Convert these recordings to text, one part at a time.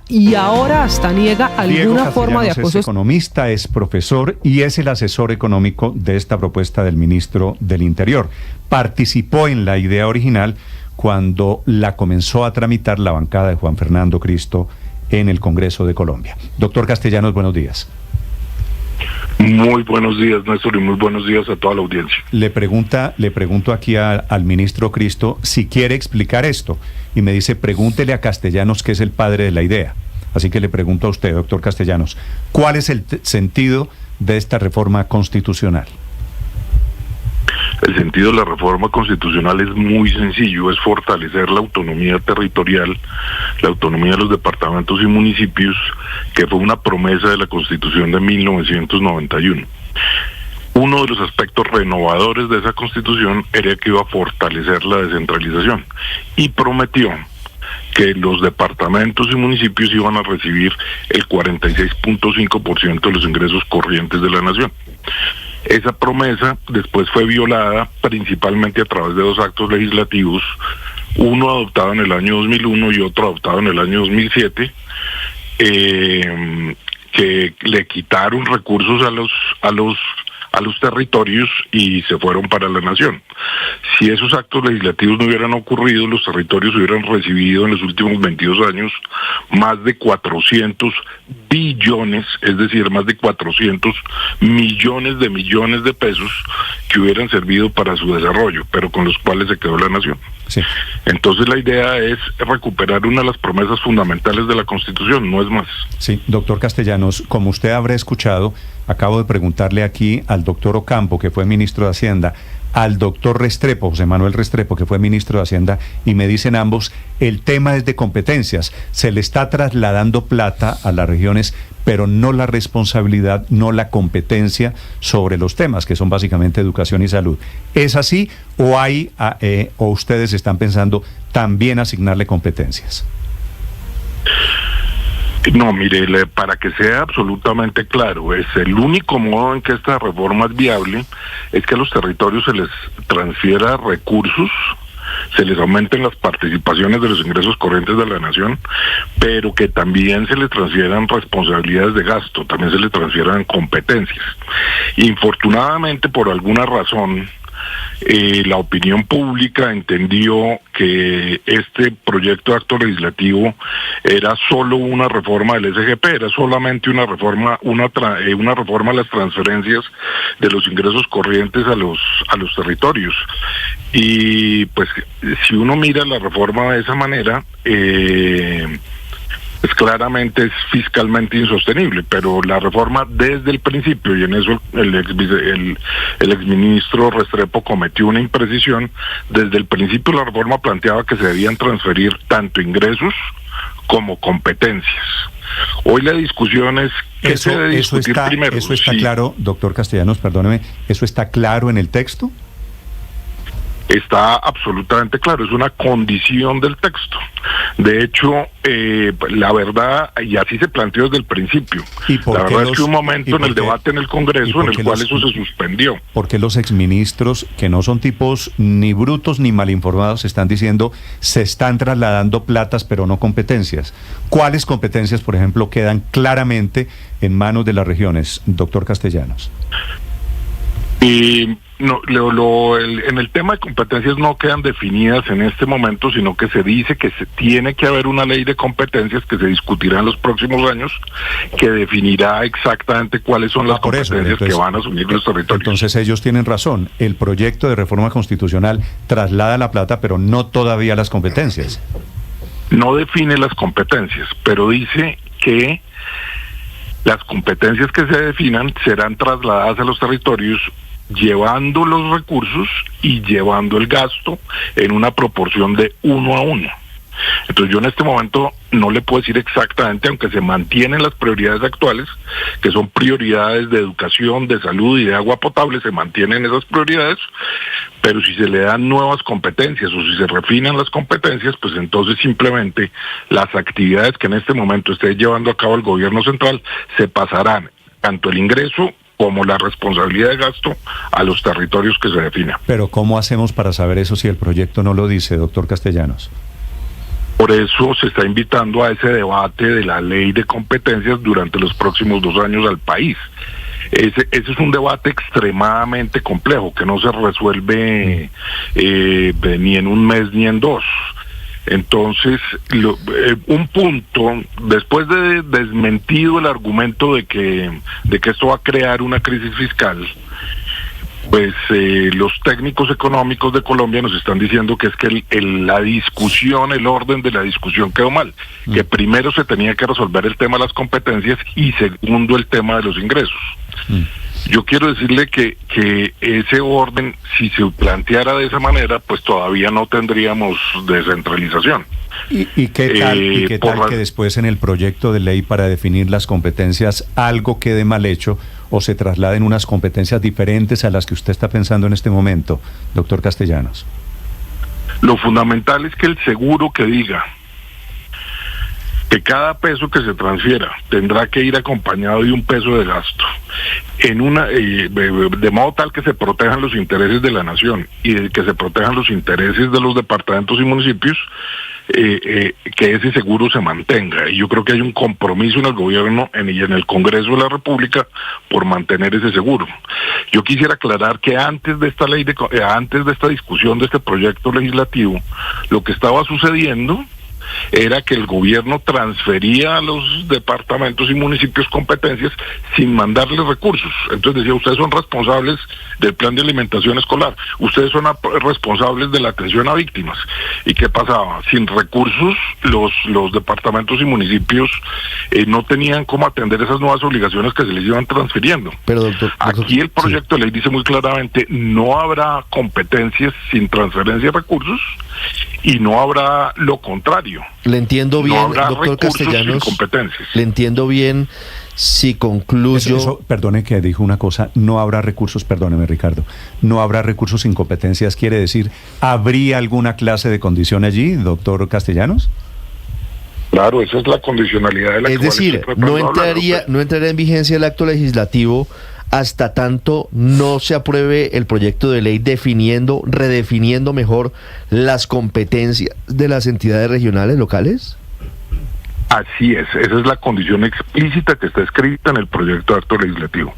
y ahora hasta niega alguna forma de acoso. Es economista, es profesor y es el asesor económico de esta propuesta del ministro del Interior. Participó en la idea original cuando la comenzó a tramitar la bancada de Juan Fernando Cristo en el Congreso de Colombia. Doctor Castellanos, buenos días. Muy buenos días, Néstor, y muy buenos días a toda la audiencia. Le pregunto aquí al ministro Cristo si quiere explicar esto, y me dice, pregúntele a Castellanos, que es el padre de la idea. Así que le pregunto a usted, doctor Castellanos, ¿cuál es el sentido de esta reforma constitucional? El sentido de la reforma constitucional es muy sencillo, es fortalecer la autonomía territorial, la autonomía de los departamentos y municipios, que fue una promesa de la Constitución de 1991. Uno de los aspectos renovadores de esa Constitución era que iba a fortalecer la descentralización y prometió que los departamentos y municipios iban a recibir el 46.5% de los ingresos corrientes de la nación. Esa promesa después fue violada principalmente a través de dos actos legislativos, uno adoptado en el año 2001 y otro adoptado en el año 2007, que le quitaron recursos a los territorios y se fueron para la nación. Si esos actos legislativos no hubieran ocurrido, los territorios hubieran recibido en los últimos 22 años más de 400 billones, es decir, más de 400 millones de pesos que hubieran servido para su desarrollo, pero con los cuales se quedó la nación. Sí. Entonces la idea es recuperar una de las promesas fundamentales de la Constitución, no es más. Sí, doctor Castellanos, como usted habrá escuchado, acabo de preguntarle aquí al doctor Ocampo, que fue ministro de Hacienda, al doctor Restrepo, José Manuel Restrepo, que fue ministro de Hacienda, y me dicen ambos, el tema es de competencias, se le está trasladando plata a las regiones, pero no la responsabilidad, no la competencia sobre los temas, que son básicamente educación y salud. ¿Es así o o ustedes están pensando también asignarle competencias? No, mire, para que sea absolutamente claro, es el único modo en que esta reforma es viable, es que a los territorios se les transfiera recursos, se les aumenten las participaciones de los ingresos corrientes de la nación, pero que también se les transfieran responsabilidades de gasto, también se les transfieran competencias. Infortunadamente, por alguna razón, la opinión pública entendió que este proyecto de acto legislativo era solo una reforma del SGP, era solamente una reforma a las transferencias de los ingresos corrientes a los territorios. Y pues si uno mira la reforma de esa manera, pues claramente es fiscalmente insostenible, pero la reforma desde el principio, y en eso el exministro Restrepo cometió una imprecisión, desde el principio la reforma planteaba que se debían transferir tanto ingresos como competencias. Hoy la discusión es qué se debe discutir primero. ¿Eso está claro, doctor Castellanos, perdóneme, eso está claro en el texto? Está absolutamente claro, es una condición del texto. De hecho, la verdad, y así se planteó desde el principio, la verdad es que hubo un momento en el debate en el Congreso en el cual eso se suspendió. Porque los exministros, que no son tipos ni brutos ni mal informados, están diciendo se están trasladando platas pero no competencias? ¿Cuáles competencias, por ejemplo, quedan claramente en manos de las regiones, doctor Castellanos? No, en el tema de competencias no quedan definidas en este momento, sino que se dice que se tiene que haber una ley de competencias que se discutirá en los próximos años, que definirá exactamente cuáles son las competencias que van a asumir los territorios. Entonces ellos tienen razón, el proyecto de reforma constitucional traslada la plata, pero no todavía las competencias. No define las competencias, pero dice que las competencias que se definan serán trasladadas a los territorios, llevando los recursos y llevando el gasto en una proporción de 1:1. Entonces yo en este momento no le puedo decir exactamente, aunque se mantienen las prioridades actuales, que son prioridades de educación, de salud y de agua potable, se mantienen esas prioridades, pero si se le dan nuevas competencias o si se refinan las competencias, pues entonces simplemente las actividades que en este momento esté llevando a cabo el gobierno central se pasarán, tanto el ingreso como la responsabilidad de gasto, a los territorios que se definan. Pero ¿cómo hacemos para saber eso si el proyecto no lo dice, doctor Castellanos? Por eso se está invitando a ese debate de la ley de competencias durante los próximos 2 años al país. Ese es un debate extremadamente complejo que no se resuelve ni en un mes ni en 2. Entonces, un punto, después de desmentido el argumento de que esto va a crear una crisis fiscal, pues los técnicos económicos de Colombia nos están diciendo que es que la discusión, el orden de la discusión quedó mal, que primero se tenía que resolver el tema de las competencias y segundo el tema de los ingresos. Yo quiero decirle que ese orden, si se planteara de esa manera, pues todavía no tendríamos descentralización. ¿Y qué tal que después en el proyecto de ley para definir las competencias algo quede mal hecho o se trasladen unas competencias diferentes a las que usted está pensando en este momento, doctor Castellanos? Lo fundamental es que el seguro que diga que cada peso que se transfiera tendrá que ir acompañado de un peso de gasto, de modo tal que se protejan los intereses de la nación y de que se protejan los intereses de los departamentos y municipios, que ese seguro se mantenga. Y yo creo que hay un compromiso en el gobierno y en el Congreso de la República por mantener ese seguro. Yo quisiera aclarar que antes de esta discusión de este proyecto legislativo, lo que estaba sucediendo era que el gobierno transfería a los departamentos y municipios competencias sin mandarles recursos. Entonces decía, ustedes son responsables del plan de alimentación escolar, ustedes son responsables de la atención a víctimas. ¿Y qué pasaba? Sin recursos, los departamentos y municipios no tenían cómo atender esas nuevas obligaciones que se les iban transfiriendo. Pero doctor, aquí el proyecto de ley dice muy claramente, no habrá competencias sin transferencia de recursos y no habrá lo contrario. Le entiendo bien, no doctor Castellanos, le entiendo bien si concluyo... Eso, perdone que dijo una cosa, no habrá recursos, perdóneme Ricardo, no habrá recursos sin competencias, quiere decir, ¿habría alguna clase de condición allí, doctor Castellanos? Claro, esa es la condicionalidad de la Es decir, no entraría en vigencia el acto legislativo hasta tanto no se apruebe el proyecto de ley redefiniendo mejor las competencias de las entidades regionales, locales. Así es, esa es la condición explícita que está escrita en el proyecto de acto legislativo.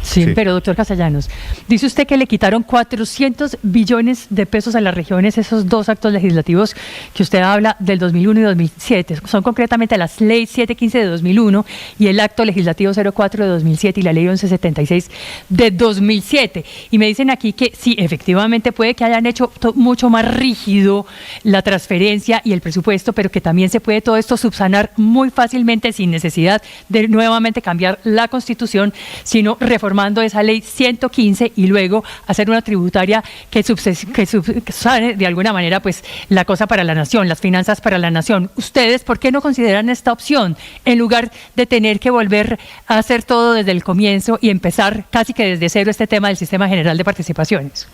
Sí, pero doctor Castellanos, dice usted que le quitaron 400 billones de pesos a las regiones, esos 2 actos legislativos que usted habla del 2001 y 2007, son concretamente las ley 715 de 2001 y el acto legislativo 04 de 2007 y la ley 1176 de 2007. Y me dicen aquí que sí, efectivamente puede que hayan hecho mucho más rígido la transferencia y el presupuesto, pero que también se puede todo esto subsanar muy fácilmente sin necesidad de nuevamente cambiar la Constitución, sino reformando esa ley 115 y luego hacer una tributaria que subsane de alguna manera pues la cosa para la nación, las finanzas para la nación. ¿Ustedes por qué no consideran esta opción en lugar de tener que volver a hacer todo desde el comienzo y empezar casi que desde cero este tema del sistema general de participaciones?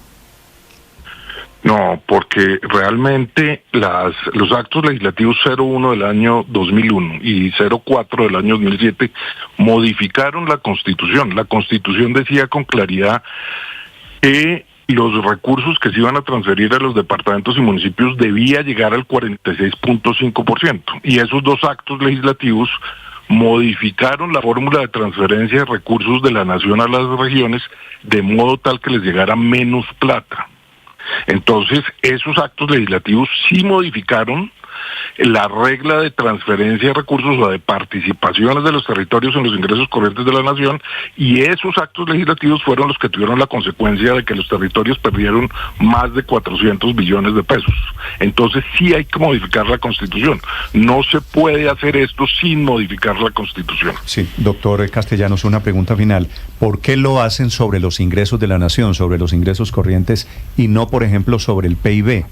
No, porque realmente los actos legislativos 01 del año 2001 y 04 del año 2007 modificaron la Constitución. La Constitución decía con claridad que los recursos que se iban a transferir a los departamentos y municipios debía llegar al 46.5%. Y esos 2 actos legislativos modificaron la fórmula de transferencia de recursos de la nación a las regiones de modo tal que les llegara menos plata. Entonces, esos actos legislativos sí modificaron la regla de transferencia de recursos o de participaciones de los territorios en los ingresos corrientes de la nación, y esos actos legislativos fueron los que tuvieron la consecuencia de que los territorios perdieron más de 400 billones de pesos. Entonces sí hay que modificar la Constitución. No se puede hacer esto sin modificar la Constitución. Sí, doctor Castellanos, una pregunta final. ¿Por qué lo hacen sobre los ingresos de la nación, sobre los ingresos corrientes, y no, por ejemplo, sobre el PIB?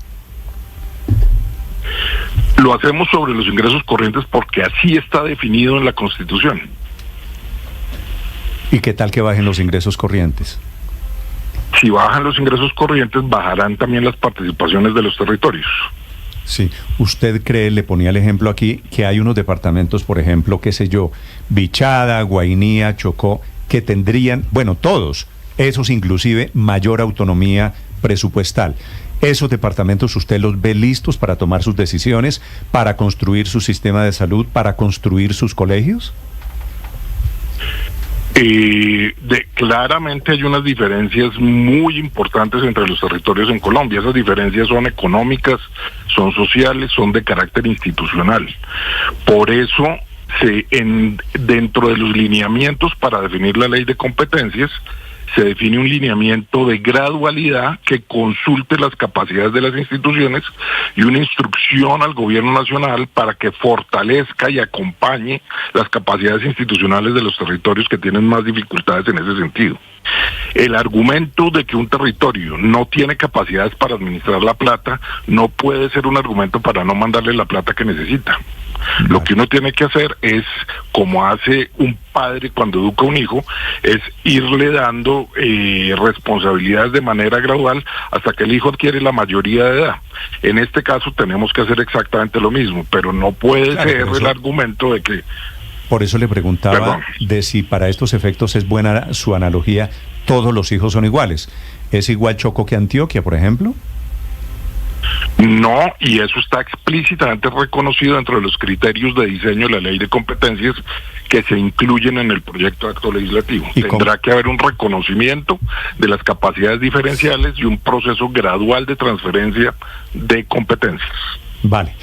Lo hacemos sobre los ingresos corrientes porque así está definido en la Constitución. ¿Y qué tal que bajen los ingresos corrientes? Si bajan los ingresos corrientes, bajarán también las participaciones de los territorios. Sí, usted cree, le ponía el ejemplo aquí, que hay unos departamentos, por ejemplo, qué sé yo, Bichada, Guainía, Chocó, que tendrían, bueno, todos, esos inclusive, mayor autonomía presupuestal. ¿Esos departamentos usted los ve listos para tomar sus decisiones, para construir su sistema de salud, para construir sus colegios? Claramente hay unas diferencias muy importantes entre los territorios en Colombia. Esas diferencias son económicas, son sociales, son de carácter institucional. Por eso, dentro de los lineamientos para definir la ley de competencias, se define un lineamiento de gradualidad que consulte las capacidades de las instituciones y una instrucción al gobierno nacional para que fortalezca y acompañe las capacidades institucionales de los territorios que tienen más dificultades en ese sentido. El argumento de que un territorio no tiene capacidades para administrar la plata no puede ser un argumento para no mandarle la plata que necesita. Lo que uno tiene que hacer es, como hace un padre cuando educa a un hijo, es irle dando responsabilidades de manera gradual hasta que el hijo adquiere la mayoría de edad. En este caso tenemos que hacer exactamente lo mismo, pero no puede ser el argumento de que... Por eso le preguntaba Perdón. de si para estos efectos es buena su analogía, todos los hijos son iguales. ¿Es igual Chocó que Antioquia, por ejemplo? No, y eso está explícitamente reconocido dentro de los criterios de diseño de la ley de competencias que se incluyen en el proyecto de acto legislativo. Tendrá que haber un reconocimiento de las capacidades diferenciales y un proceso gradual de transferencia de competencias. Vale.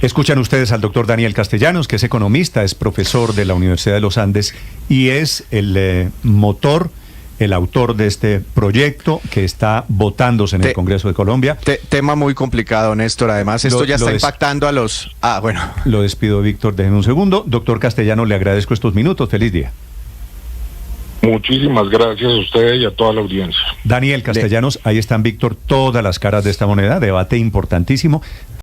Escuchan ustedes al doctor Daniel Castellanos, que es economista, es profesor de la Universidad de los Andes y es el motor, el autor de este proyecto que está votándose en el Congreso de Colombia. Tema muy complicado, Néstor. Además, esto ya está impactando a los... bueno. Lo despido, Víctor. Déjeme un segundo. Doctor Castellanos, le agradezco estos minutos. Feliz día. Muchísimas gracias a usted y a toda la audiencia. Daniel Castellanos, ahí están, Víctor, todas las caras de esta moneda. Debate importantísimo.